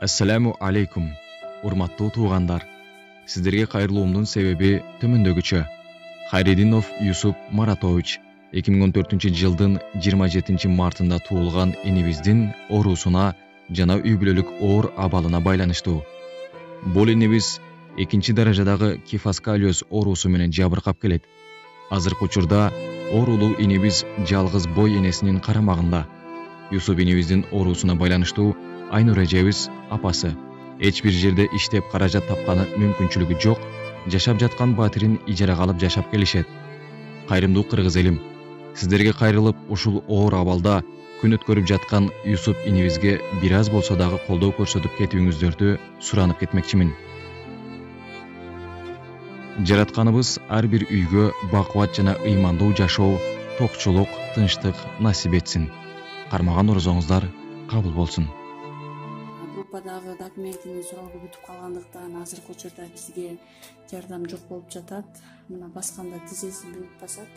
Assalamu alaikum, урматтуу туугандар. Сиздерге кайрылуумдун себеби төмөндөгүчө. Хайрединов Юсуп Маратович 2014-жылдын 27 мартында туулган энибиздин оорусуна жана үй бүлөлүк оор абалына байланыштуу. Бул энибиз экинчи даражадагы кифаскалиоз оорусу менен жабыркап келет. Азыркы учурда оорулуу энибиз жалгыз бой энесинин карамагында. Юсуп энибиздин оорусуна байланыштуу Айнур эжебиз апасы эч бир жерде иштеп каражат тапканы мүмкүнчүлүгү жок, жашап жаткан батирин ижарага алып жашап келишет. Кайрымдуу кыргыз элим, сиздерге кайрылып ушул оор абалда күн өткөрүп жаткан Юсуп энибизге бир аз болсо дагы колдоо көрсөтүп кетүүңүздөрдү суранып кетмекчимин. Жаратканыбыз ар бир үйгө бакубат жана ыймандуу жашоо, токчулук, тынчтык насип этсин. Кармаган орозоңуздар кабыл болсун. Группадагы документини суроого бүтүп калгандыктан азыркы учурда бизге жардам жок болуп жатат. Мына басканда тизеси бүгүп басат.